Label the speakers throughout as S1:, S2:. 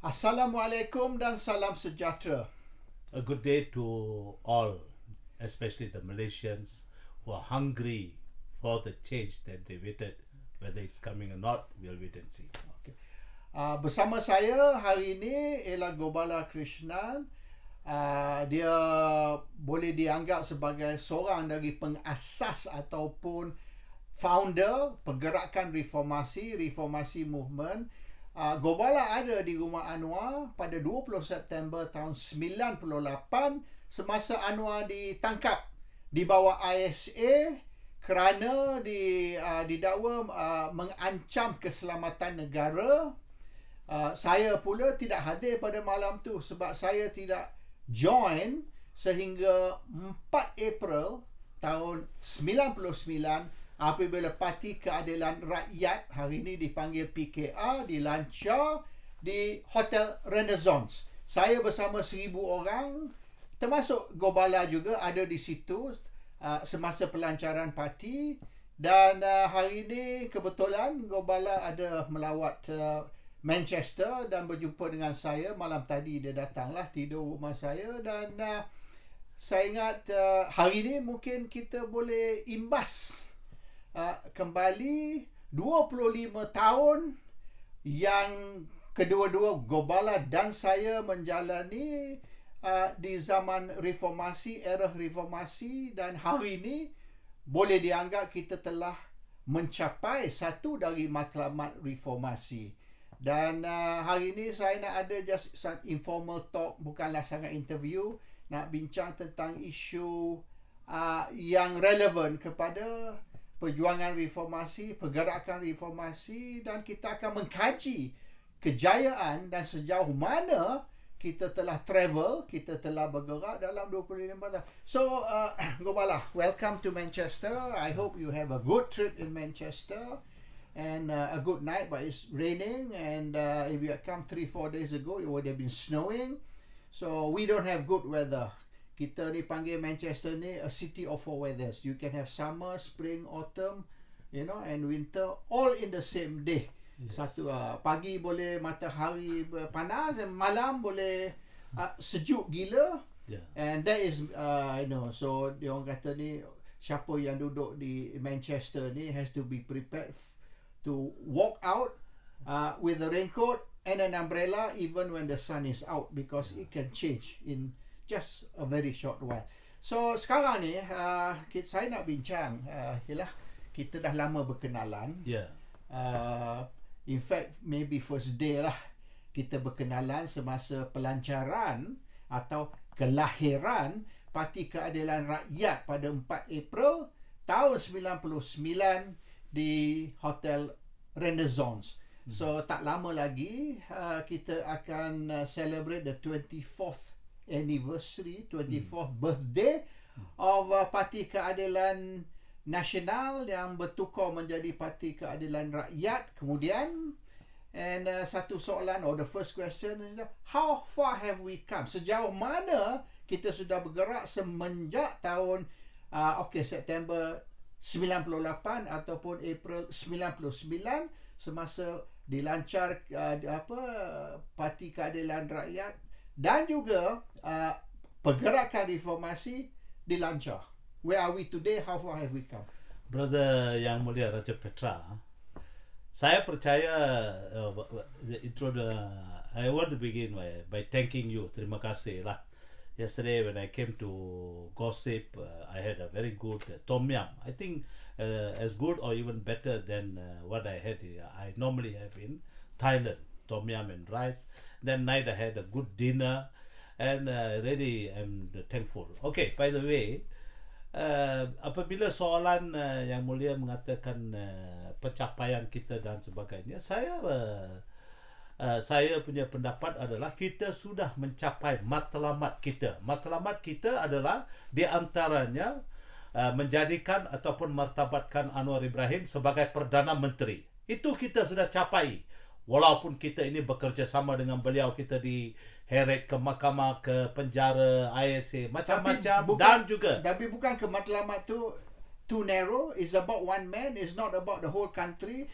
S1: Assalamualaikum dan salam sejahtera.
S2: A good day to all, especially the Malaysians who are hungry for the change that they waited. Whether it's coming or not, we'll wait and see.
S1: Okay. Bersama saya hari ini ialah Gobalakrishnan. Dia boleh dianggap sebagai seorang dari pengasas ataupun founder pergerakan reformasi movement. Gobala ada di rumah Anwar pada 20 September tahun 98 semasa Anwar ditangkap di bawah ISA kerana didakwa mengancam keselamatan negara. Saya pula tidak hadir pada malam tu sebab saya tidak join sehingga 4 April tahun 99 apabila Parti Keadilan Rakyat, hari ini dipanggil PKR, dilancar di Hotel Renaissance. Saya bersama 1,000 orang, termasuk Gobala juga ada di situ semasa pelancaran parti. Dan hari ini kebetulan Gobala ada melawat Manchester dan berjumpa dengan saya. Malam tadi dia datanglah tidur rumah saya dan saya ingat hari ini mungkin kita boleh imbas kembali 25 tahun yang kedua-dua Gobala dan saya menjalani di zaman reformasi, era reformasi, dan hari ini boleh dianggap kita telah mencapai satu dari matlamat reformasi. Dan hari ini saya nak ada just informal talk, bukanlah sangat interview, nak bincang tentang isu yang relevan kepada perjuangan reformasi, pergerakan reformasi, dan kita akan mengkaji kejayaan dan sejauh mana kita telah travel, kita telah bergerak dalam 25 tahun. So, Gobala, welcome to Manchester. I hope you have a good trip in Manchester and a good night, but it's raining, and if you had come 3-4 days ago, it would have been snowing. So, we don't have good weather. Kita ni panggil Manchester ni a city of four weathers. You can have summer, spring, autumn, and winter all in the same day. Yes. Satu pagi boleh matahari panas, dan malam boleh sejuk gila. Yeah. And that is so dia orang kata ni siapa yang duduk di Manchester ni has to be prepared to walk out with a raincoat and an umbrella even when the sun is out, because it can change in just a very short while. So sekarang ni saya nak bincang ialah kita dah lama berkenalan.
S2: Yeah.
S1: In fact maybe first day lah kita berkenalan semasa pelancaran atau kelahiran Parti Keadilan Rakyat pada 4 April tahun 99 di Hotel Renaissance. So tak lama lagi kita akan celebrate the 24th anniversary, 24th birthday of Parti Keadilan Nasional yang bertukar menjadi Parti Keadilan Rakyat kemudian. And satu soalan, the first question is, how far have we come? Sejauh mana kita sudah bergerak semenjak tahun September 98 ataupun April 99 semasa dilancar Parti Keadilan Rakyat dan juga pergerakan reformasi dilancar. Where are we today? How far have we come?
S2: Brother Yang Mulia Raja Petra, saya percaya I want to begin by thanking you. Terima kasih lah. Yesterday when I came to gossip, I had a very good tom yum. I think as good or even better than what I had I normally have in Thailand. Tom yum and rice. Then night I had a good dinner, and really I'm thankful. Okay, by the way, apabila soalan Yang Mulia mengatakan pencapaian kita dan sebagainya, saya punya pendapat adalah kita sudah mencapai matlamat kita. Matlamat kita adalah di antaranya menjadikan ataupun martabatkan Anwar Ibrahim sebagai Perdana Menteri. Itu kita sudah capai. Walaupun kita ini bekerja sama dengan beliau, kita diheret ke mahkamah, ke penjara, ISA, macam-macam, dan juga.
S1: Tapi bukan ke matlamat tu too narrow. It's about one man. It's not about the whole country.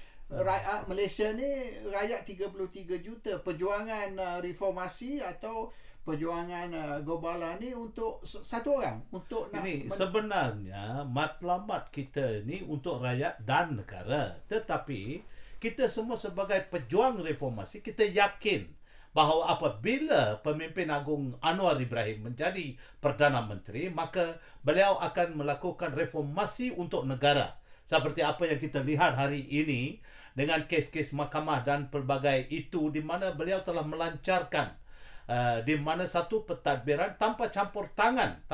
S1: Malaysia ni rakyat 33 juta. Perjuangan reformasi atau perjuangan Gobala ni untuk satu orang, untuk nak
S2: Ini sebenarnya matlamat kita ni untuk rakyat dan negara. Tetapi kita semua sebagai pejuang reformasi, kita yakin bahawa apabila pemimpin agung Anwar Ibrahim menjadi Perdana Menteri, maka beliau akan melakukan reformasi untuk negara. Seperti apa yang kita lihat hari ini dengan kes-kes mahkamah dan pelbagai itu, di mana beliau telah melancarkan di mana satu pentadbiran tanpa campur tangan,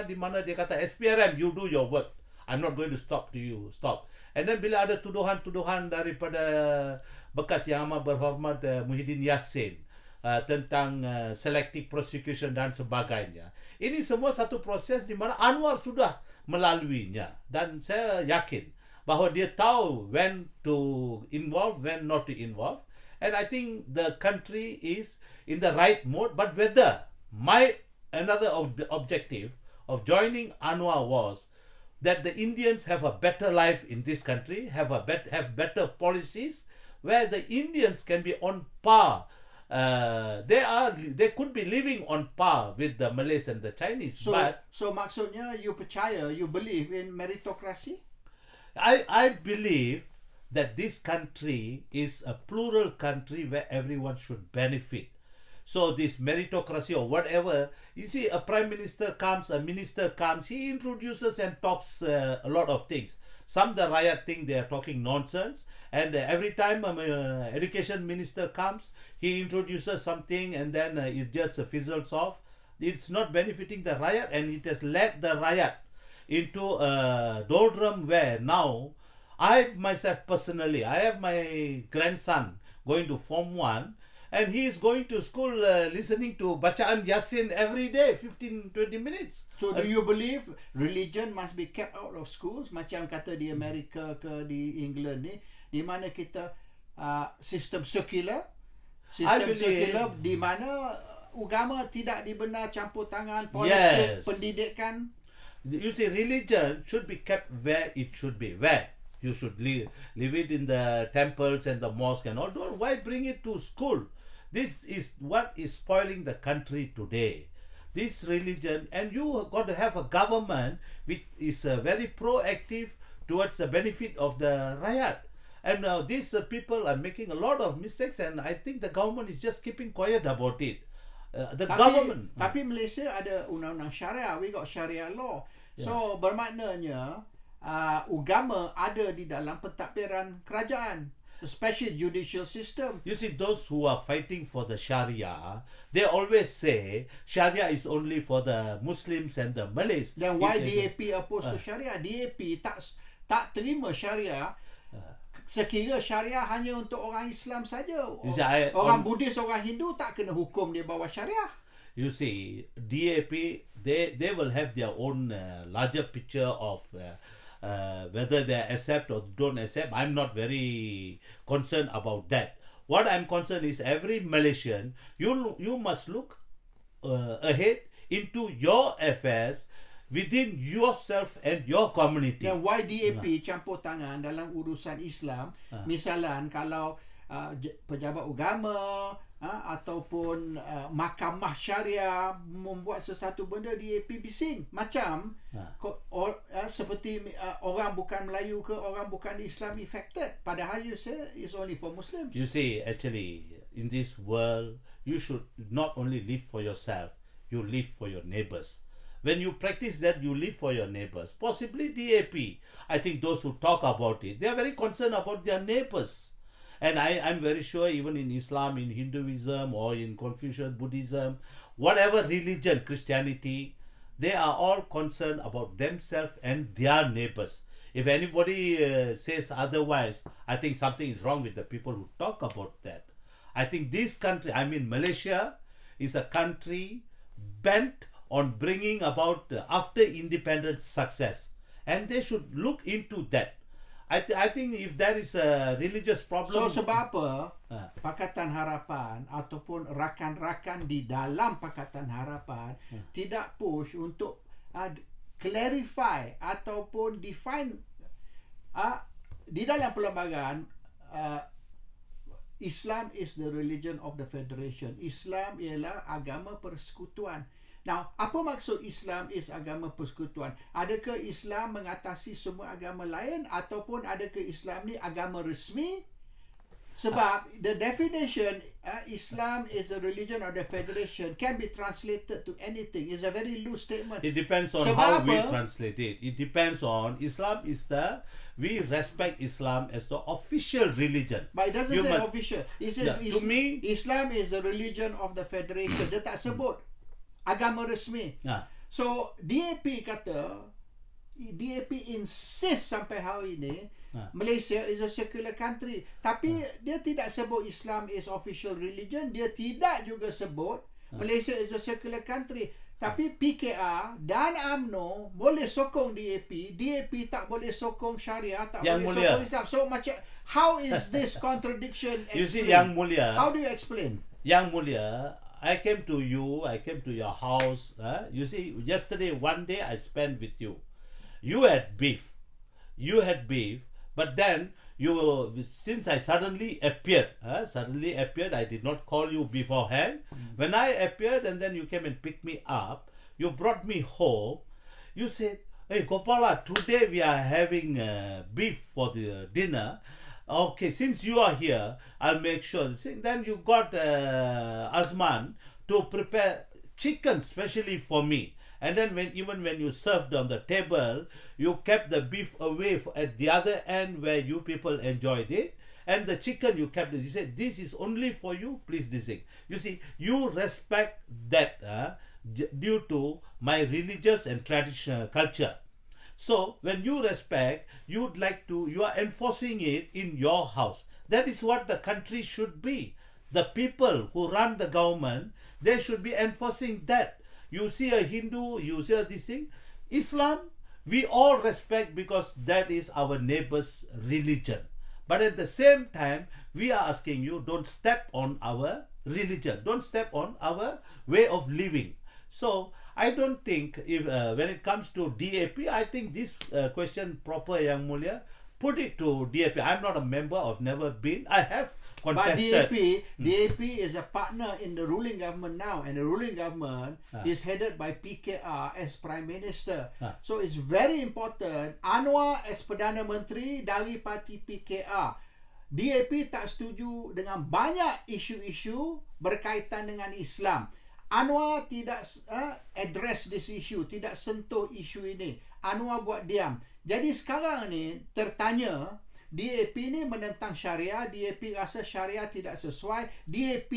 S2: di mana dia kata SPRM, you do your work, I'm not going to stop to you, stop. And then bila ada tuduhan-tuduhan daripada bekas Yang Amat Berhormat Muhyiddin Yassin tentang selective prosecution dan sebagainya, ini semua satu proses di mana Anwar sudah melaluinya, dan saya yakin bahawa dia tahu when to involve, when not to involve. And I think the country is in the right mode. But whether another objective of joining Anwar was that the Indians have a better life in this country, have better policies, where the Indians can be on par. They could be living on par with the Malays and the Chinese.
S1: So maksudnya you believe in meritocracy?
S2: I believe that this country is a plural country where everyone should benefit. So this meritocracy or whatever, you see, a prime minister comes, a minister comes, he introduces and talks a lot of things. Some the riot think they are talking nonsense, and every time education minister comes, he introduces something and then it just fizzles off. It's not benefiting the riot, and it has led the riot into a doldrum where now I myself personally, I have my grandson going to Form 1, and he is going to school listening to Bacaan Yasin every day, 15-20 minutes.
S1: So do you believe religion must be kept out of schools? Macam kata di Amerika ke di England ni, di mana kita sistem secular di mana agama tidak dibenar campur tangan, politik, pendidikan.
S2: You see, religion should be kept where it should be. Where? You should leave it in the temples and the mosque and all. Why bring it to school? This is what is spoiling the country today. This religion, and you got to have a government which is very proactive towards the benefit of the rakyat. And now these people are making a lot of mistakes, and I think the government is just keeping quiet about it.
S1: Tapi Malaysia ada undang-undang syariah. We got Sharia law. So bermaknanya agama ada di dalam pentadbiran kerajaan, especially judicial system.
S2: You see, those who are fighting for the Sharia, they always say Sharia is only for the Muslims and the Malays.
S1: Then why DAP opposed to Sharia? DAP tak terima Sharia. Sekira Sharia hanya untuk orang Islam saja. Orang Buddhis, orang Hindu tak kena hukum dia bawah Sharia.
S2: You see, DAP, they will have their own larger picture of whether they accept or don't accept. I'm not very concerned about that. What I'm concerned is every Malaysian, you must look ahead into your affairs within yourself and your community.
S1: Dan why DAP campur tangan dalam urusan Islam? Misalan kalau pejabat agama ataupun mahkamah syariah membuat sesuatu benda, DAP bising. Macam seperti orang bukan Melayu ke orang bukan Islam affected, padahal you say it's only for Muslims.
S2: You see, actually in this world you should not only live for yourself, you live for your neighbors. When you practice that, you live for your neighbors. Possibly DAP, I think those who talk about it, they are very concerned about their neighbors. And I'm very sure even in Islam, in Hinduism or in Confucian Buddhism, whatever religion, Christianity, they are all concerned about themselves and their neighbors. If anybody says otherwise, I think something is wrong with the people who talk about that. I think this country, I mean Malaysia, is a country bent on bringing about after independence success. And they should look into that. I think if there is a religious problem.
S1: So sebab apa Pakatan Harapan ataupun rakan-rakan di dalam Pakatan Harapan tidak push untuk clarify ataupun define di dalam perlembagaan Islam is the religion of the federation. Islam ialah agama persekutuan. Now, apa maksud Islam is agama persekutuan? Adakah Islam mengatasi semua agama lain ataupun adakah Islam ni agama resmi? Sebab the definition Islam is a religion of the federation can be translated to anything. It's a very loose statement.
S2: It depends on how we translate it. It depends on Islam is we respect Islam as the official religion.
S1: But it doesn't say official. It says
S2: to me,
S1: Islam is a religion of the federation. Dia tak sebut agama resmi. So DAP insist sampai hari ini Malaysia is a secular country. Tapi dia tidak sebut Islam is official religion. Dia tidak juga sebut Malaysia is a secular country. Tapi PKR dan UMNO boleh sokong DAP. DAP tak boleh sokong Syariah, tak
S2: Yang
S1: boleh sokong Islam. So macam, how is this contradiction explained?
S2: You see, Yang Mulia.
S1: How do you explain?
S2: Yang Mulia, I came to your house. You see, yesterday, one day I spent with you. You had beef. But then, since I suddenly appeared, I did not call you beforehand. When I appeared and then you came and picked me up, you brought me home. You said, "Hey Gopala, today we are having beef for the dinner. Okay, since you are here, I'll make sure." Then you got Azman to prepare chicken specially for me. And then when you served on the table, you kept the beef away at the other end where you people enjoyed it. And the chicken you kept it. You said, "This is only for you, please this thing." You see, you respect that due to my religious and traditional culture. So when you respect, you are enforcing it in your house. That is what the country should be. The people who run the government, they should be enforcing that. You see a Hindu, you see this thing. Islam, we all respect because that is our neighbor's religion. But at the same time, we are asking you, don't step on our religion. Don't step on our way of living. So, I don't think, if when it comes to DAP, I think this question proper, Yang Mulia, put it to DAP. I'm not a member, I've never been. I have contested.
S1: But DAP is a partner in the ruling government now, and the ruling government is headed by PKR as Prime Minister. So it's very important. Anwar as Perdana Menteri dari parti PKR. DAP tak setuju dengan banyak isu-isu berkaitan dengan Islam. Anwar tidak address this issue, tidak sentuh isu ini. Anwar buat diam. Jadi sekarang ni tertanya, DAP ni menentang syariah, DAP rasa syariah tidak sesuai, DAP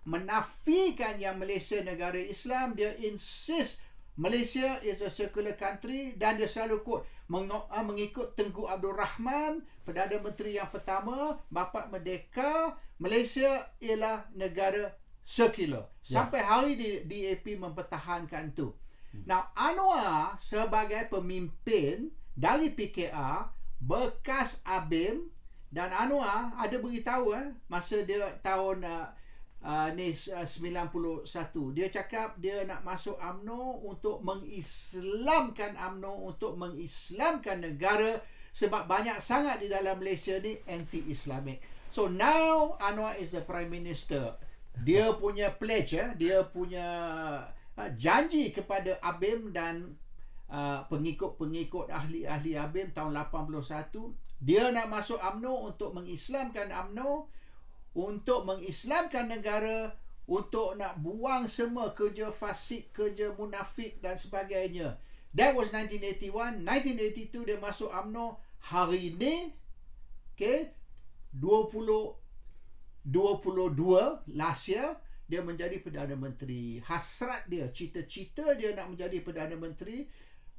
S1: menafikan yang Malaysia negara Islam, dia insist Malaysia is a secular country dan dia selalu mengikut Tengku Abdul Rahman, Perdana Menteri yang pertama, bapa merdeka, Malaysia ialah negara secular. Sampai hari DAP mempertahankan tu. Now, Anwar sebagai pemimpin dari PKR, bekas ABIM, dan Anwar ada beritahu masa dia tahun 91, dia cakap dia nak masuk UMNO untuk mengislamkan UMNO, untuk mengislamkan negara, sebab banyak sangat di dalam Malaysia ni anti-Islamic. So now Anwar is the Prime Minister. Dia punya pledge, dia punya janji kepada ABIM dan pengikut-pengikut ahli-ahli ABIM tahun 81, dia nak masuk UMNO untuk mengislamkan UMNO, untuk mengislamkan negara, untuk nak buang semua kerja fasik, kerja munafik dan sebagainya. That was 1981. 1982 dia masuk UMNO. Hari ini, okay, 2022 last year, dia menjadi Perdana Menteri. Hasrat dia, cita-cita dia nak menjadi Perdana Menteri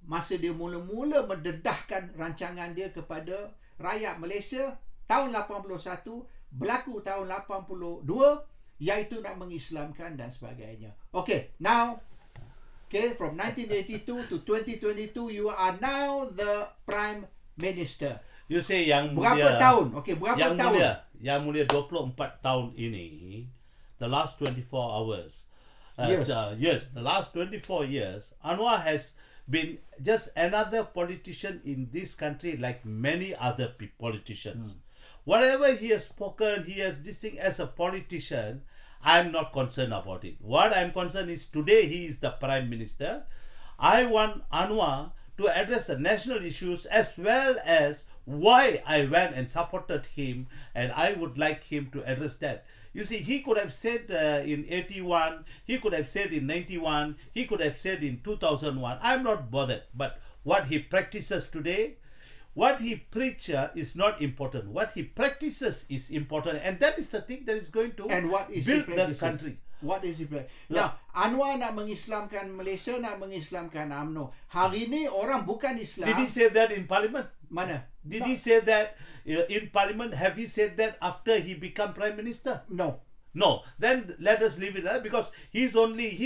S1: masa dia mula-mula mendedahkan rancangan dia kepada rakyat Malaysia tahun 81, berlaku tahun 82, iaitu nak mengislamkan dan sebagainya. Okay, now, okay, from 1982 to 2022, you are now the Prime Minister.
S2: You say Yang Mulia,
S1: berapa tahun? Okay, berapa tahun?
S2: Yang Mulia 24 tahun ini, the last 24 hours. The last 24 years, Anwar has been just another politician in this country like many other politicians. Whatever he has spoken, he has this thing as a politician. I'm not concerned about it. What I'm concerned is today he is the Prime Minister. I want Anwar to address the national issues as well as why I went and supported him, and I would like him to address that. You see, he could have said in 81, he could have said in 91, he could have said in 2001. I'm not bothered. But what he practices today, what he preaches is not important. What he practices is important, and that is the thing that is going to
S1: And what is
S2: build
S1: he
S2: the
S1: practicing?
S2: country.
S1: What is he practicing? Now, Anwar nak mengislamkan Malaysia, nak mengislamkan UMNO. Hari ni orang bukan Islam.
S2: Did he say that in Parliament?
S1: Mana?
S2: Did he say that in Parliament? Have he said that after he become Prime Minister?
S1: No.
S2: No. Then let us leave it there, because he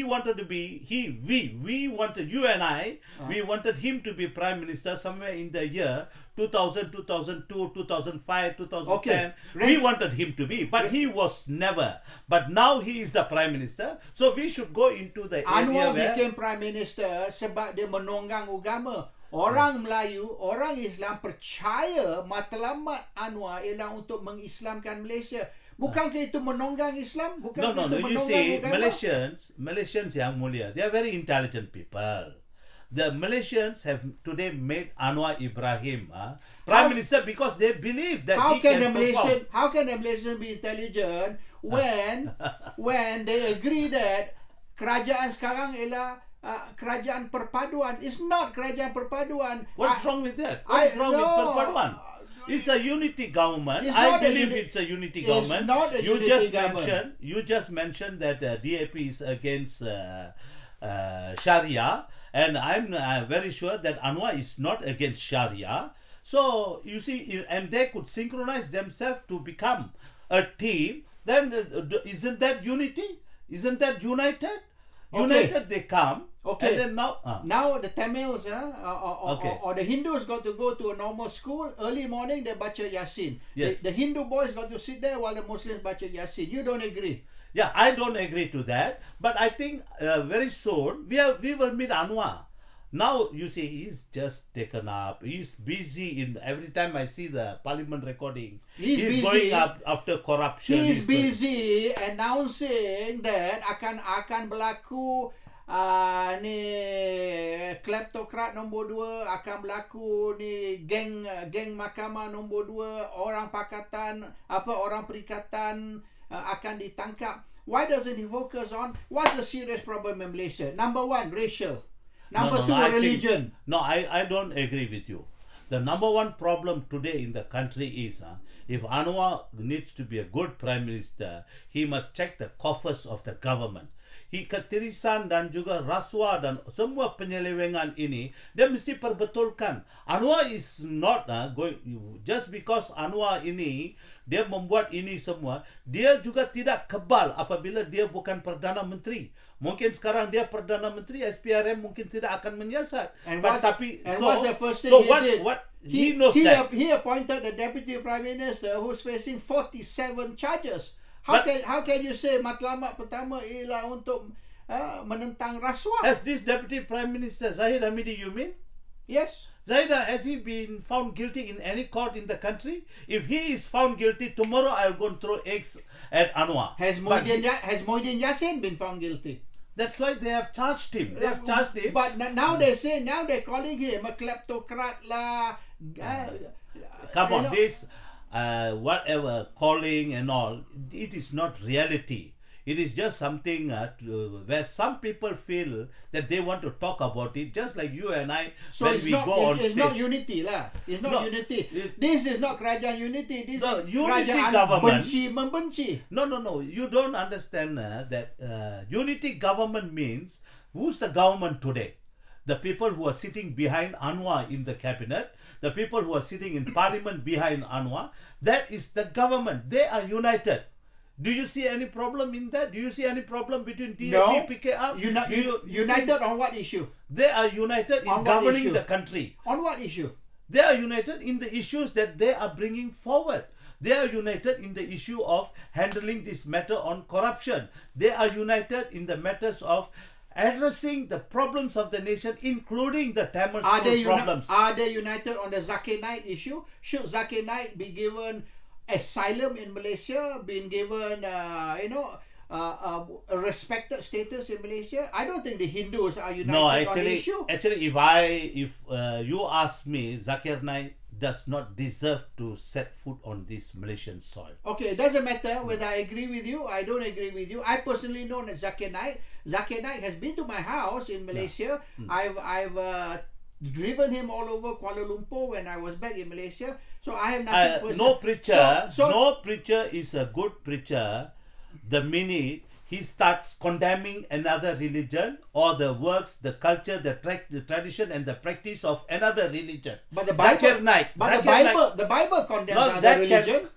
S2: wanted to be, we wanted, you and I, we wanted him to be Prime Minister somewhere in the year 2000, 2002, 2005, 2010.
S1: Okay.
S2: We wanted him to be, but he was never. But now he is the Prime Minister, so we should go into the
S1: Anwar
S2: area where...
S1: became Prime Minister sebab dia menonggang agama. Orang Melayu, orang Islam percaya matlamat Anwar ialah untuk mengislamkan Malaysia. Bukankah itu menonggang Islam?
S2: No.
S1: Bukankah itu
S2: You
S1: menonggang
S2: see,
S1: agama?
S2: Malaysians yang mulia, they are very intelligent people. The Malaysians have today made Anwar Ibrahim Prime Minister because they believe that he can perform.
S1: How can the Malaysian be intelligent when they agree that kerajaan sekarang ialah kerajaan perpaduan? It's not kerajaan perpaduan.
S2: What's wrong with that? What's wrong with perpaduan? It's a unity government. I believe it's a unity government.
S1: It's not a unity government.
S2: You just mentioned that DAP is against Sharia, and I'm very sure that Anwar is not against Sharia. So you see, and they could synchronize themselves to become a team. Then isn't that unity? Isn't that united? United they come.
S1: Okay.
S2: And then
S1: now the Tamils or the Hindus got to go to a normal school. Early morning they baca Yasin.
S2: Yes.
S1: The Hindu boys got to sit there while the Muslims baca Yasin. You don't agree?
S2: Yeah, I don't agree to that. But I think very soon we will meet Anwar. Now you see he's just taken up. He's busy in every time I see the Parliament recording. He's
S1: busy.
S2: Going up after corruption.
S1: He's busy announcing that akan berlaku ni kleptokrat nombor 2, akan berlaku ni geng mahkamah nombor 2, orang perikatan akan ditangkap. Why doesn't he focus on what's the serious problem in Malaysia? Number 1, racial. Number 2, religion.
S2: I don't agree with you. The number one problem today in the country is if Anwar needs to be a good Prime Minister, he must check the coffers of the government. Ketirisan dan juga rasuah dan semua penyelewengan ini dia mesti perbetulkan. Anwar is not going just because Anwar ini dia membuat ini semua, dia juga tidak kebal apabila dia bukan Perdana Menteri. Mungkin sekarang dia Perdana Menteri, SPRM mungkin tidak akan menyiasat.
S1: What's the first thing he did?
S2: He knows that.
S1: He appointed the Deputy Prime Minister who's facing 47 charges. How can you say matlamat pertama ialah untuk menentang rasuah?
S2: As this Deputy Prime Minister Zahid Hamidi, you mean?
S1: Yes.
S2: Zahid, has he been found guilty in any court in the country? If he is found guilty, tomorrow I'll go and throw eggs at Anwar.
S1: Has Muhyiddin Yassin been found guilty?
S2: That's why they have charged him.
S1: But now they're calling him a kleptocrat lah.
S2: Come on, this whatever calling and all, it is not reality. It is just something where some people feel that they want to talk about it, just like you and I.
S1: So
S2: when
S1: it's
S2: we
S1: not,
S2: go on
S1: it's
S2: stage.
S1: not unity lah. It's not unity. This is not kerajaan unity. This is
S2: unity
S1: kerajaan
S2: government.
S1: membenci.
S2: No. You don't understand that unity government means who's the government today? The people who are sitting behind Anwar in the cabinet, the people who are sitting in parliament behind Anwar, that is the government. They are united. Do you see any problem in that? Do you see any problem between DAP, PKR?
S1: United on what issue?
S2: They are united in governing the country.
S1: On what issue?
S2: They are united in the issues that they are bringing forward. They are united in the issue of handling this matter on corruption. They are united in the matters of addressing the problems of the nation, including the Tamil school problems.
S1: Are they united on the Zakir Naik issue? Should Zakir Naik be given asylum in Malaysia, been given, a respected status in Malaysia. I don't think the Hindus are united
S2: No,
S1: on the
S2: actually,
S1: issue.
S2: if you ask me, Zakir Naik does not deserve to set foot on this Malaysian soil.
S1: Okay, it doesn't matter whether I agree with you, I don't agree with you. I personally know that Zakir Naik. Zakir Naik has been to my house in Malaysia. I've driven him all over Kuala Lumpur when I was back in Malaysia. So I have nothing
S2: No preacher,
S1: So-
S2: no preacher is a good preacher the minute he starts condemning another religion or the works, the culture, the tradition and the practice of another religion.
S1: But the Bible,
S2: Zakir Naik,
S1: but
S2: Zakir Naik-
S1: the Bible condemns
S2: No,
S1: other
S2: that
S1: religion.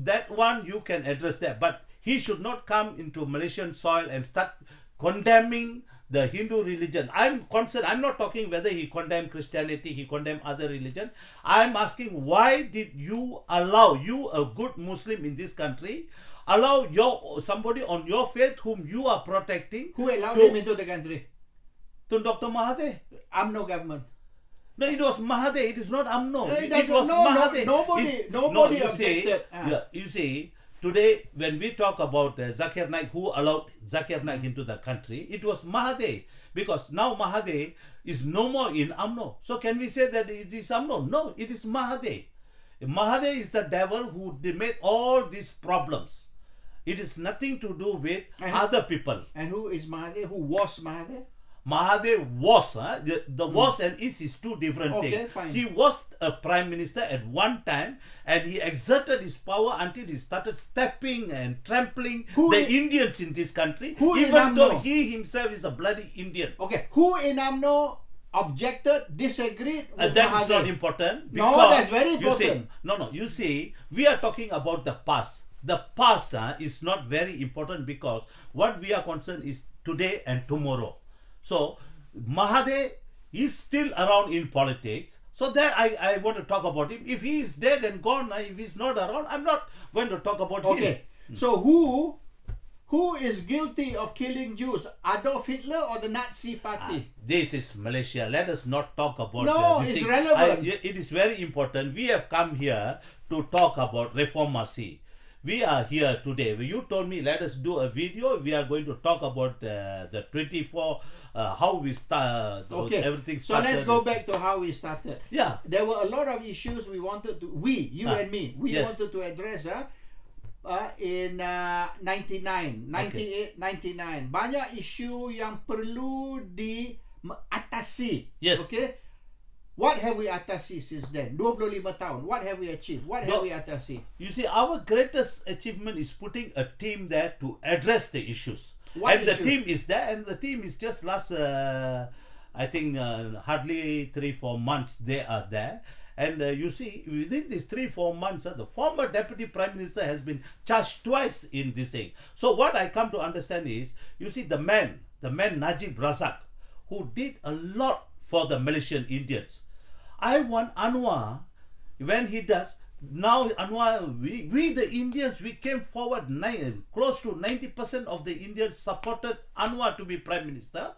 S2: that one you can address that, but he should not come into Malaysian soil and start condemning the Hindu religion. I'm concerned. I'm not talking whether he condemned Christianity, he condemned other religion. I'm asking, why did you allow, you a good Muslim in this country, allow somebody on your faith whom you are protecting
S1: Who allowed
S2: to-
S1: him into the country?
S2: to Dr. Mahathir?
S1: UMNO government.
S2: No, it was Mahathir. It is not UMNO.
S1: It
S2: It was
S1: doesn't-
S2: Mahathir.
S1: nobody
S2: you see,
S1: objected.
S2: you see, today when we talk about Zakir Naik, who allowed Zakir Naik into the country, it was Mahathir. Because now Mahathir is no more in UMNO. So can we say that it is UMNO? No, it is Mahathir. Mahathir is the devil who made all these problems. It is nothing to do with other people.
S1: And who is Mahathir? Who was Mahathir?
S2: Mahathir was, the was and is two different
S1: Okay,
S2: things.
S1: fine.
S2: He was a prime minister at one time and he exerted his power until he started stepping and trampling
S1: Who
S2: the
S1: in-
S2: Indians in this country,
S1: Who in
S2: even though
S1: UMNO?
S2: he himself is a bloody Indian.
S1: Okay, who in UMNO objected, disagreed with
S2: That
S1: Mahathir?
S2: is not important.
S1: No,
S2: because
S1: that's very important.
S2: You see, we are talking about the past. The past is not very important because what we are concerned is today and tomorrow. So, Mahathir is still around in politics. So there I want to talk about him. If he is dead and gone, if he's not around, I'm not going to talk about him.
S1: Okay, so who is guilty of killing Jews? Adolf Hitler or the Nazi party?
S2: This is Malaysia. Let us not talk about
S1: No,
S2: this
S1: it's
S2: thing.
S1: relevant.
S2: It is very important. We have come here to talk about Reformasi. We are here today. You told me let us do a video. We are going to talk about the 24, how we start,
S1: Okay,
S2: everything
S1: so
S2: started.
S1: let's go back to how we started.
S2: Yeah.
S1: There were a lot of issues we wanted to, you and me, we
S2: yes.
S1: wanted to address in 99, 98, 99. Banyak isu yang perlu diatasi.
S2: Yes.
S1: Okay. What have we atasi since then? 25 tahun. What have we achieved? What have
S2: No.
S1: we atasi?
S2: You see, our greatest achievement is putting a team there to address the issues.
S1: What
S2: and the
S1: issue?
S2: team is there, and the team is just last, I think, hardly 3-4 months they are there. And you see, within these 3-4 months, the former Deputy Prime Minister has been charged twice in this thing. So what I come to understand is, you see, the man Najib Razak, who did a lot for the Malaysian Indians. I want Anwar, when he does, now Anwar, we the Indians, we came forward, close to 90% of the Indians supported Anwar to be Prime Minister.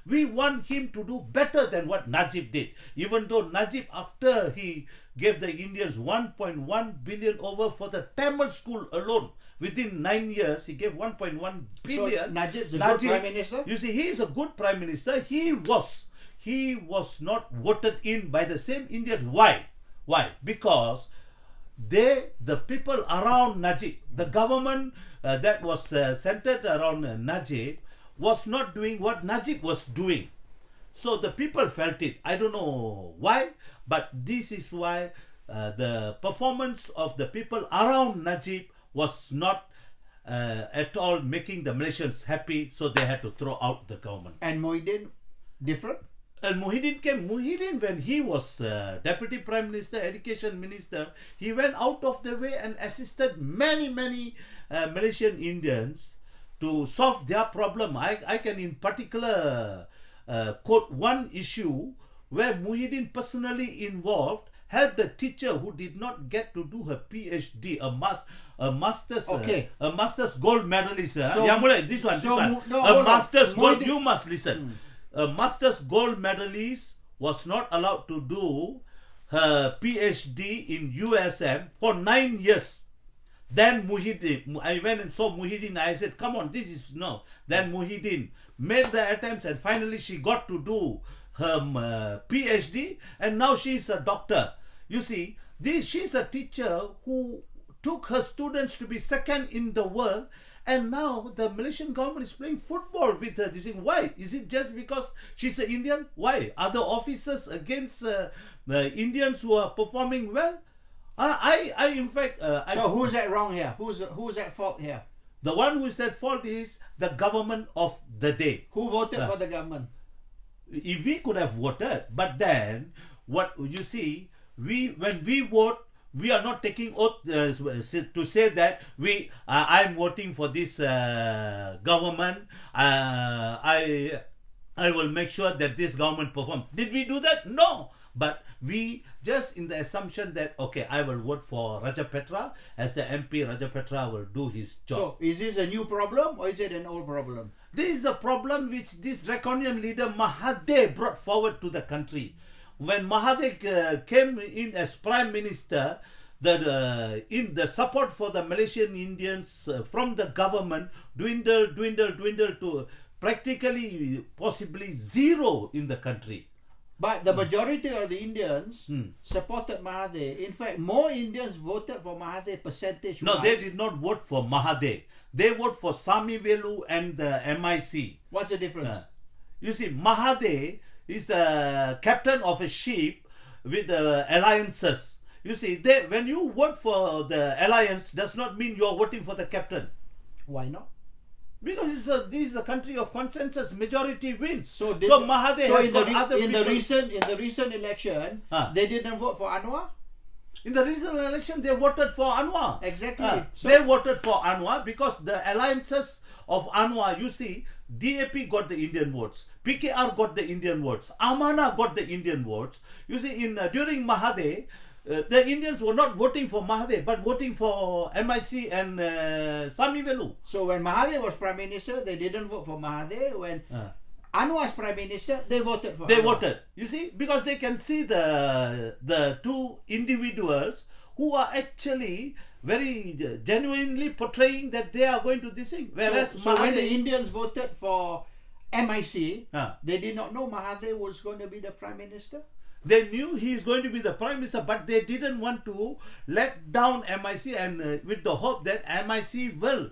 S2: We want him to do better than what Najib did. Even though Najib, after he gave the Indians 1.1 billion over for the Tamil school alone, within 9 years, he gave 1.1 billion.
S1: So Najib's a good Prime Minister?
S2: You see, he is a good Prime Minister. He was not voted in by the same Indians. Why? Because the people around Najib, the government that was centered around Najib, was not doing what Najib was doing. So the people felt it. I don't know why, but this is why the performance of the people around Najib was not at all making the Malaysians happy, so they had to throw out the government.
S1: And Muhyiddin, different?
S2: And Muhyiddin, when he was Deputy Prime Minister, Education Minister, he went out of the way and assisted many Malaysian Indians to solve their problem. I can in particular quote one issue where Muhyiddin personally involved, helped a teacher who did not get to do her PhD, a master's,
S1: Okay.
S2: a master's gold medalist.
S1: So-
S2: This one.
S1: no,
S2: A
S1: hold on.
S2: master's gold.
S1: Muhyiddin-
S2: You must listen. A master's gold medalist was not allowed to do her PhD in USM for 9 years. Then Muhyiddin, I went and saw Muhyiddin. I said, come on, this is no. Then Muhyiddin made the attempts, and finally she got to do her PhD, and now she's a doctor. You see, she's a teacher who took her students to be second in the world, and now the Malaysian government is playing football with her. This thing. Why? Is it just because she's an Indian? Why? Are the officers against the Indians who are performing well? In fact,
S1: So who's at wrong here? Who's at fault here?
S2: the one who is at fault is the government of the day.
S1: Who voted for the government?
S2: If we could have voted, but then what you see, when we vote, we are not taking oath to say that I'm voting for this government. I will make sure that this government performs. Did we do that? No. But we just in the assumption that okay, I will vote for Raja Petra as the MP. Raja Petra will do his job.
S1: So is this a new problem or is it an old problem?
S2: This is a problem which this draconian leader Mahathir brought forward to the country. When Mahathir came in as Prime Minister, in the support for the Malaysian Indians from the government dwindled to practically possibly zero in the country.
S1: But the majority of the Indians supported Mahathir. In fact, more Indians voted for Mahathir percentage-wise.
S2: No, they did not vote for Mahathir. They vote for Sami Velu and the MIC.
S1: What's the difference?
S2: You see, Mahathir is the captain of a ship with the alliances. You see, when you vote for the alliance, does not mean you are voting for the captain.
S1: Why not?
S2: Because this is a country of consensus. Majority wins.
S1: So
S2: Mahathir has got other
S1: in
S2: people.
S1: the recent election, they didn't vote for Anwar.
S2: In the recent election, they voted for Anwar.
S1: Exactly.
S2: They voted for Anwar because the alliances of Anwar, you see, DAP got the Indian votes, PKR got the Indian votes, Amana got the Indian votes. You see, during Mahathir, the Indians were not voting for Mahathir, but voting for MIC and Sami Velu.
S1: So when Mahathir was Prime Minister, they didn't vote for Mahathir. When Anwar's Prime Minister, they voted for
S2: They
S1: Anwar.
S2: voted. You see, because they can see the two individuals who are actually very genuinely portraying that they are going to this thing. Whereas
S1: So when the Indians voted for MIC,
S2: Ah.
S1: they did not know Mahathir was going to be the Prime Minister.
S2: they knew he is going to be the Prime Minister, but they didn't want to let down MIC, and with the hope that MIC will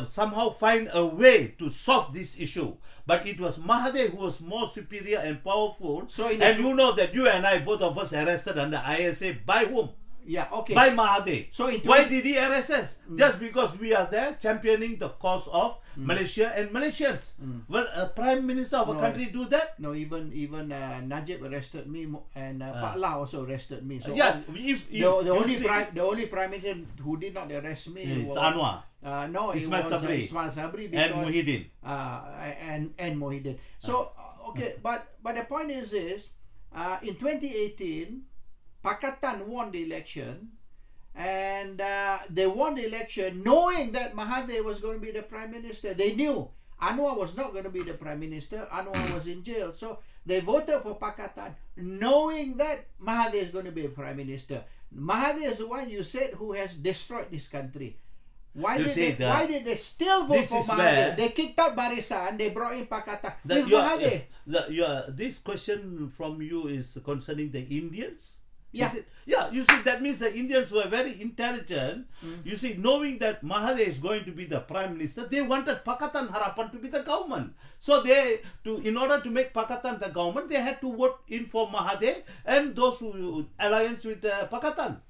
S2: somehow find a way to solve this issue. But it was Mahathir who was more superior and powerful.
S1: So
S2: and you know that you and I, both of us, arrested under ISA by whom?
S1: Yeah, okay.
S2: By Mahathir.
S1: So
S2: why did he arrest us? Just because we are there championing the cause of Malaysia and Malaysians. Will a Prime Minister of a country do that?
S1: No, even Najib arrested me, and Pak La also arrested me. So
S2: Yeah,
S1: the only Prime Minister who did not arrest me
S2: it's
S1: was
S2: Anwar.
S1: No,
S2: Ismail
S1: it was
S2: Sabri.
S1: Ismail Sabri
S2: And Muhyiddin.
S1: And Muhyiddin. So okay, but the point is in 2018, Pakatan won the election, and they won the election knowing that Mahathir was going to be the Prime Minister. They knew Anwar was not going to be the Prime Minister. Anwar was in jail. So they voted for Pakatan knowing that Mahathir is going to be a Prime Minister. Mahathir is the one you said who has destroyed this country. Why did they still vote for Mahathir? They kicked out Barisan, they brought in Pakatan with Mahathir.
S2: This question from you is concerning the Indians?
S1: Yeah.
S2: You see, that means the Indians were very intelligent. You see, knowing that Mahathir is going to be the Prime Minister, they wanted Pakatan Harapan to be the government. So in order to make Pakatan the government, they had to vote in for Mahathir and those who alliance with Pakatan.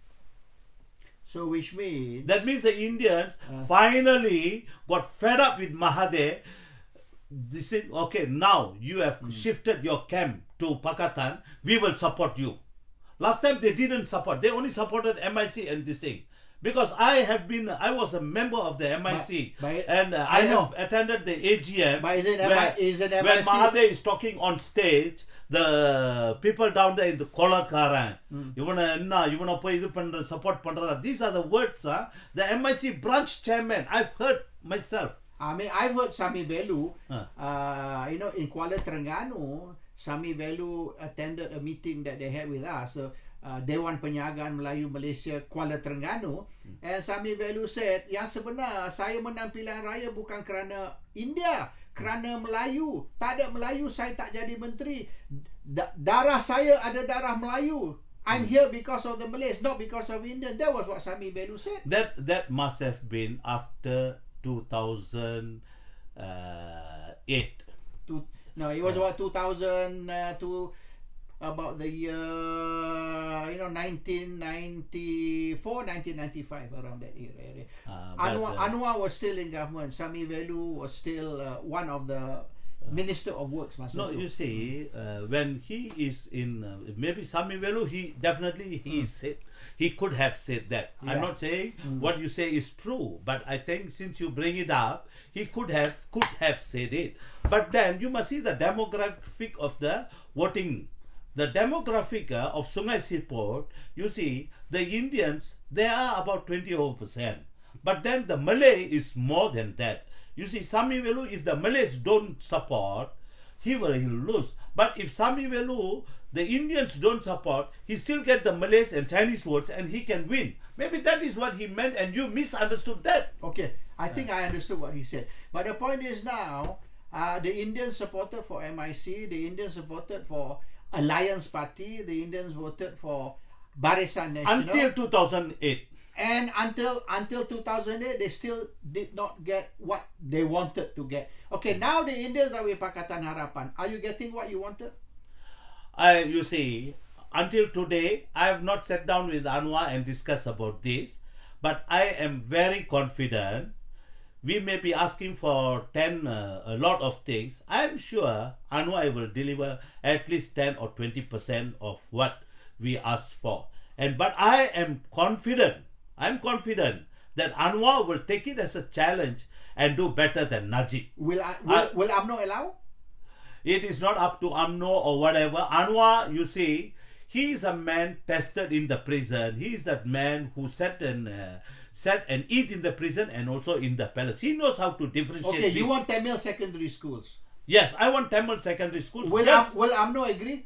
S1: So which means...
S2: That means the Indians finally got fed up with Mahathir. They said, okay, now you have shifted your camp to Pakatan, we will support you. Last time they didn't support. They only supported MIC and this thing. Because I was a member of the MIC. And I have attended the AGM.
S1: But
S2: when Mahathir is talking on stage, the people down there in the Kolakaran, support pandra. These are the words. The MIC branch chairman, I've heard myself.
S1: I mean, I've heard Sami Velu, in Kuala Terengganu, Sami Velu attended a meeting that they had with us. So, Dewan Penyagaan Melayu Malaysia Kuala Terengganu, and Sami Velu said, yang sebenar saya menang pilihan raya bukan kerana India, kerana Melayu. Tak ada Melayu saya tak jadi menteri. Darah saya ada darah Melayu. I'm here because of the Malays, not because of Indian. That was what Sami Velu said.
S2: That must have been after 2008.
S1: No, it was about 2000 to about the year 1994, 1995, around that area. Anwar was still in government. Sami Velu was still one of the Minister of Works.
S2: No, you see, when he is in maybe Sami Velu, he definitely he could have said that.
S1: Yeah.
S2: I'm not saying what you say is true, but I think since you bring it up, he could have said it. But then you must see the demographic of the voting. The demographic of Sungai Sipot, you see, the Indians, they are about 20%. But then the Malay is more than that. You see, Sami Velu, if the Malays don't support, he'll lose. But if Sami Velu, the Indians don't support, he still get the Malays and Chinese votes and he can win. Maybe that is what he meant and you misunderstood that.
S1: Okay, I think I understood what he said. But the point is now, the Indians supported for MIC, the Indians supported for Alliance Party, the Indians voted for Barisan Nasional.
S2: Until 2008.
S1: And until 2008, they still did not get what they wanted to get. Okay, now the Indians are with Pakatan Harapan. Are you getting what you wanted?
S2: You see, until today, I have not sat down with Anwar and discussed about this. But I am very confident. We may be asking for a lot of things. I am sure Anwar will deliver at least 10 or 20% of what we ask for. But I am confident. I'm confident that Anwar will take it as a challenge and do better than Najib.
S1: Will UMNO allow?
S2: It is not up to UMNO or whatever. Anwar, you see, he is a man tested in the prison. He is that man who sat and eat in the prison and also in the palace. He knows how to differentiate.
S1: Okay, you want Tamil secondary schools?
S2: Yes, I want Tamil secondary schools.
S1: Will UMNO agree?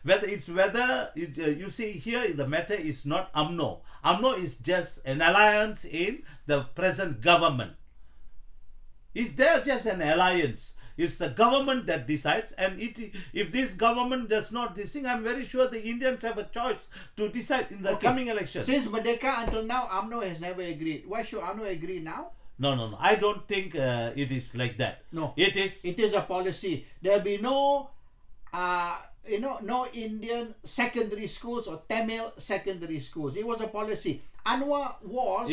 S2: You see here the matter is not UMNO. UMNO is just an alliance in the present government. Is there just an alliance? It's the government that decides, and if this government does not decide, I'm very sure the Indians have a choice to decide in the coming election.
S1: Since Merdeka until now, UMNO has never agreed. Why should UMNO agree now?
S2: No. I don't think it is like that.
S1: No.
S2: It is
S1: a policy. There'll be no no Indian secondary schools or Tamil secondary schools. It was a policy. Anwar was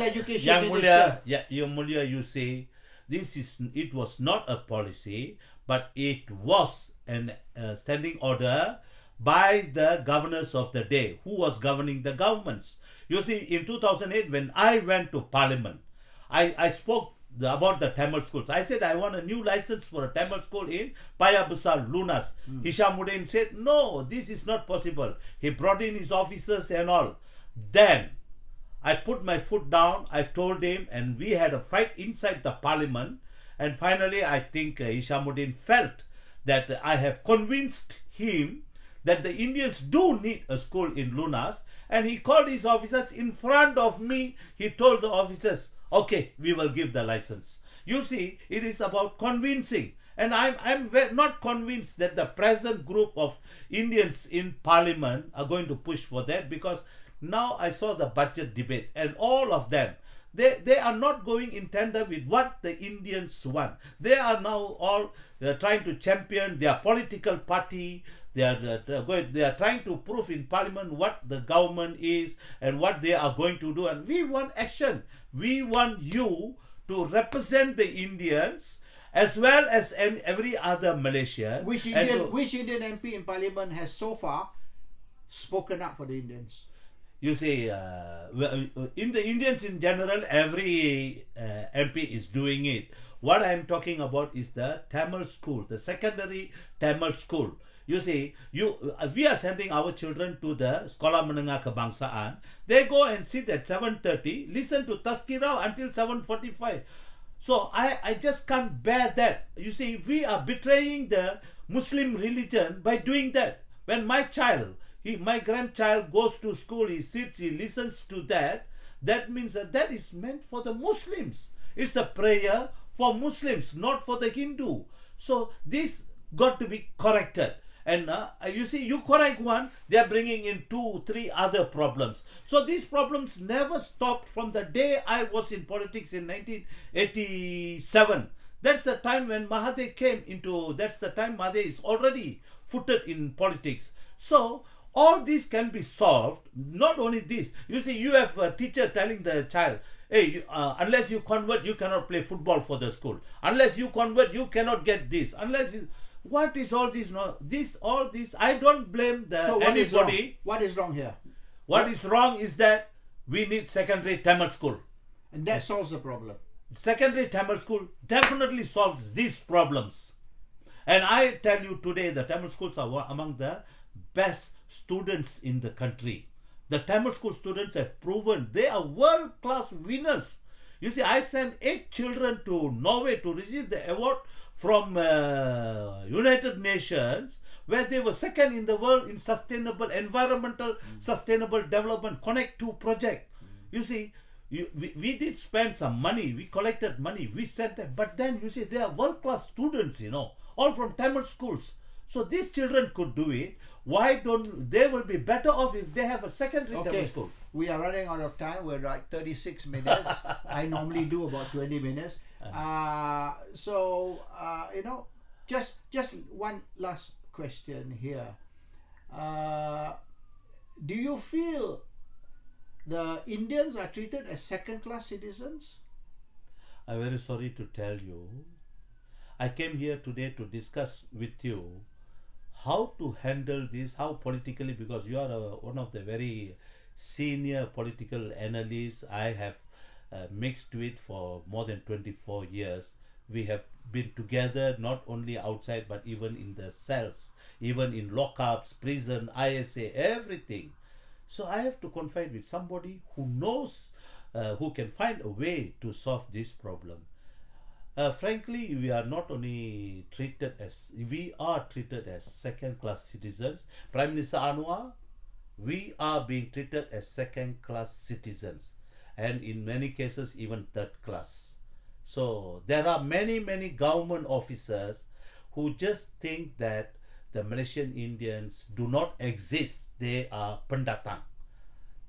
S1: education minister.
S2: Yang Mulia, you say it was not a policy, but it was a standing order by the governors of the day, who was governing the governments. You see, in 2008, when I went to Parliament, I spoke about the Tamil schools. I said I want a new license for a Tamil school in Paya Besar, Lunas. Hishamuddin said, no, this is not possible. He brought in his officers and all. Then I put my foot down, I told him, and we had a fight inside the Parliament. And finally, I think Hishamuddin felt that I have convinced him that the Indians do need a school in Lunas. And he called his officers in front of me. He told the officers, okay, we will give the license. You see, it is about convincing. And I'm not convinced that the present group of Indians in Parliament are going to push for that, because now I saw the budget debate and all of them, they are not going in tandem with what the Indians want. They are now all trying to champion their political party. They are trying to prove in Parliament what the government is and what they are going to do. And we want action. We want you to represent the Indians as well as every other Malaysian.
S1: Which Indian MP in Parliament has so far spoken up for the Indians?
S2: You see, in the Indians in general, every MP is doing it. What I am talking about is the Tamil school, the secondary Tamil school. You see, we are sending our children to the Sekolah Menengah Kebangsaan. They go and sit at 7:30, listen to Tazkirah until 7:45. So I just can't bear that. You see, we are betraying the Muslim religion by doing that. When my child my grandchild goes to school, he sits, he listens to that. That means that is meant for the Muslims. It's a prayer for Muslims, not for the Hindu. So this got to be corrected. And you see, you correct one, they are bringing in 2, 3 other problems. So these problems never stopped from the day I was in politics in 1987. That's the time when Mahathir came into, that's the time Mahathir is already footed in politics. So all these can be solved. Not only this, you see, you have a teacher telling the child, hey, unless you convert, you cannot play football for the school. Unless you convert, you cannot get this. Unless you, what is all this? No, all this. I don't blame the
S1: So what is wrong?
S2: anybody.
S1: What is wrong here?
S2: What is wrong is that we need secondary Tamil school.
S1: And that solves the problem.
S2: Secondary Tamil school definitely solves these problems. And I tell you today, the Tamil schools are among the best students in the country. The Tamil school students have proven they are world-class winners. You see, I sent 8 children to Norway to receive the award from United Nations, where they were second in the world in sustainable environmental sustainable development Connect 2 project. You see, we did spend some money, we collected money, we sent them, but then you see, they are world-class students, all from Tamil schools. So these children could do it. Why don't they will be better off if they have a secondary Tamil school?
S1: We are running out of time. We're like 36 minutes. I normally do about 20 minutes. Just one last question here. Do you feel the Indians are treated as second-class citizens?
S2: I'm very sorry to tell you, I came here today to discuss with you how to handle this, how politically, because you are one of the very senior political analysts. I have mixed with for more than 24 years. We have been together not only outside but even in the cells, even in lockups, prison, ISA, everything. So I have to confide with somebody who knows, who can find a way to solve this problem. Frankly, we are treated as second-class citizens. Prime Minister Anwar, we are being treated as second-class citizens, and in many cases even third class. So there are many government officers who just think that the Malaysian Indians do not exist. They are pendatang.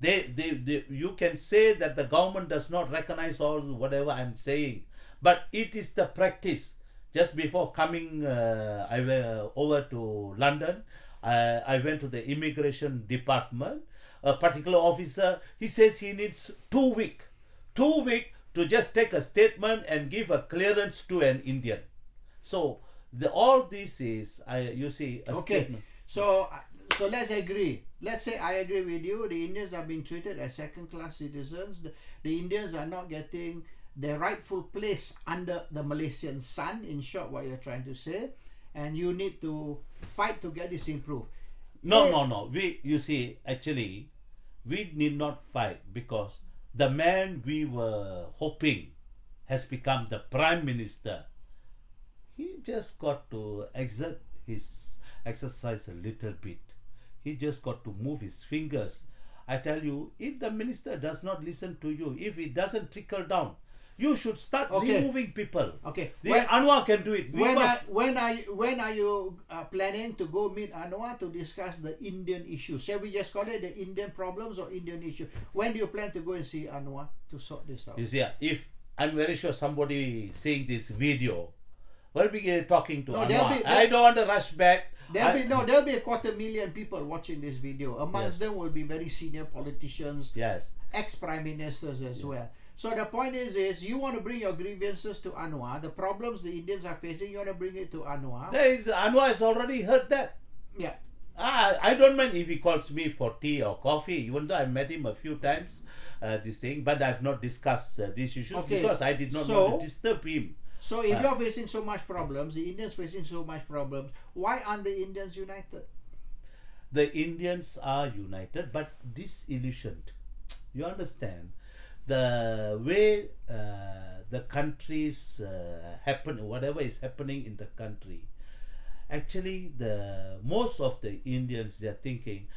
S2: You can say that the government does not recognize all whatever I'm saying, but it is the practice. Just before coming I went over to London, I went to the immigration department. A particular officer, he says he needs 2 weeks to just take a statement and give a clearance to an Indian. So all this is, you see, a statement.
S1: So let's agree. Let's say I agree with you. The Indians are being treated as second-class citizens. The Indians are not getting their rightful place under the Malaysian sun. In short, what you're trying to say, and you need to fight to get this improved.
S2: No. You see, actually, we need not fight, because the man we were hoping has become the Prime Minister. He just got to exercise a little bit. He just got to move his fingers. I tell you, if the minister does not listen to you, if it doesn't trickle down, you should start removing people.
S1: Okay.
S2: Anwar can do it.
S1: When are you planning to go meet Anwar to discuss the Indian issue? Shall we just call it the Indian problems or Indian issue? When do you plan to go and see Anwar to sort this out?
S2: You see, if I'm very sure somebody seeing this video will be talking to Anwar. I don't want to rush back.
S1: There'll be a 250,000 people watching this video. Amongst them will be very senior politicians, ex-prime ministers as well. So the point is you want to bring your grievances to Anwar. The problems the Indians are facing, you want to bring it to Anwar.
S2: Anwar has already heard that.
S1: Yeah.
S2: I don't mind if he calls me for tea or coffee, even though I met him a few times, but I've not discussed these issues because I did not want to disturb him.
S1: So if you're facing so much problems, the Indians facing so much problems, why aren't the Indians united?
S2: The Indians are united but disillusioned. You understand? The way the countries happen, whatever is happening in the country, actually most of the Indians, they are thinking,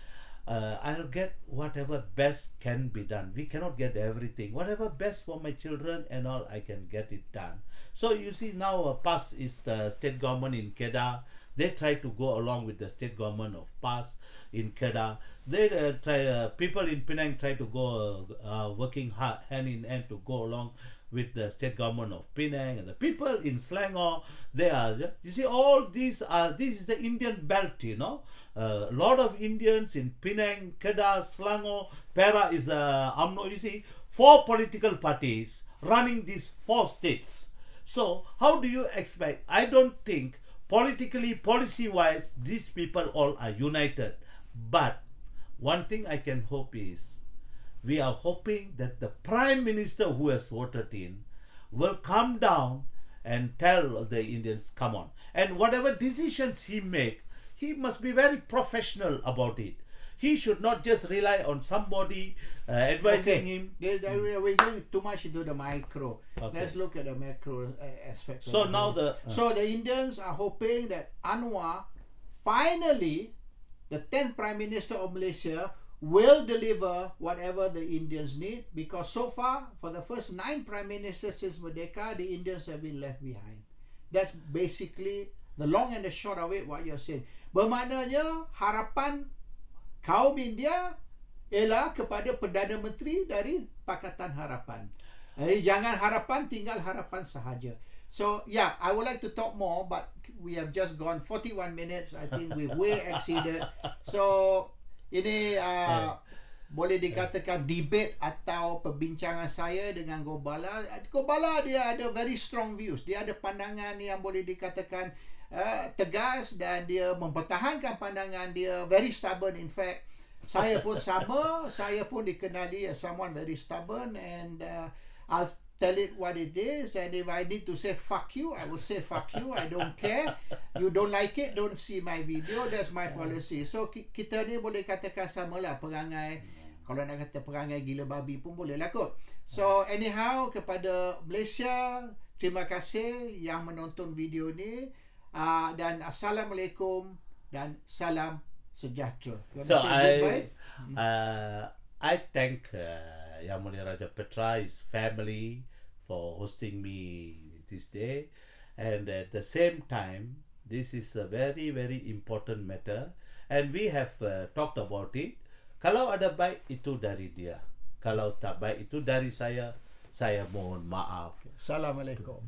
S2: I'll get whatever best can be done. We cannot get everything. Whatever best for my children and all, I can get it done. So you see now, PAS is the state government in Kedah. They try to go along with the state government of PAS in Kedah. They people in Penang try to go working hard, hand in hand to go along with the state government of Penang, and the people in Selangor, they are, you see, all these are, this is the Indian belt, you know. A lot of Indians in Penang, Kedah, Selangor, Perak is UMNO. You see, 4 political parties running these 4 states. So how do you expect? I don't think politically, policy-wise, these people all are united. But one thing I can hope is, we are hoping that the Prime Minister who has voted in will come down and tell the Indians, come on. And whatever decisions he make, he must be very professional about it. He should not just rely on somebody advising him.
S1: We're going too much into the micro.
S2: Okay.
S1: Let's look at the macro aspects.
S2: So
S1: of
S2: now
S1: so the Indians are hoping that Anwar, finally, the 10th Prime Minister of Malaysia, will deliver whatever the Indians need, because so far, for the first 9 Prime Ministers since Merdeka, the Indians have been left behind. That's basically the long and the short of it, what you're saying. Bermaknanya, harapan kaum India ialah kepada Perdana Menteri dari Pakatan Harapan. Jadi jangan harapan, tinggal harapan sahaja. So yeah, I would like to talk more, but we have just gone 41 minutes. I think we've way exceeded. So ini boleh dikatakan debate atau perbincangan saya dengan Gobala. Gobala dia ada very strong views. Dia ada pandangan yang boleh dikatakan tegas, dan dia mempertahankan pandangan dia, very stubborn. In fact, saya pun sama. Saya pun dikenali as someone very stubborn, and I'll tell it what it is, and if I need to say fuck you, I will say fuck you. I don't care. You don't like it, don't see my video. That's my policy. So kita ni boleh katakan samalah perangai. Kalau nak kata perangai gila babi pun boleh lah kot. So anyhow, kepada Malaysia, terima kasih yang menonton video ni, dan Assalamualaikum dan salam sejahtera.
S2: So I thank Yang Mulia Raja Petra, his family, for hosting me this day. And at the same time, this is a very, very important matter. And we have talked about it. Kalau ada baik, itu dari dia. Kalau tak baik, itu dari saya. Saya mohon maaf.
S1: Assalamualaikum.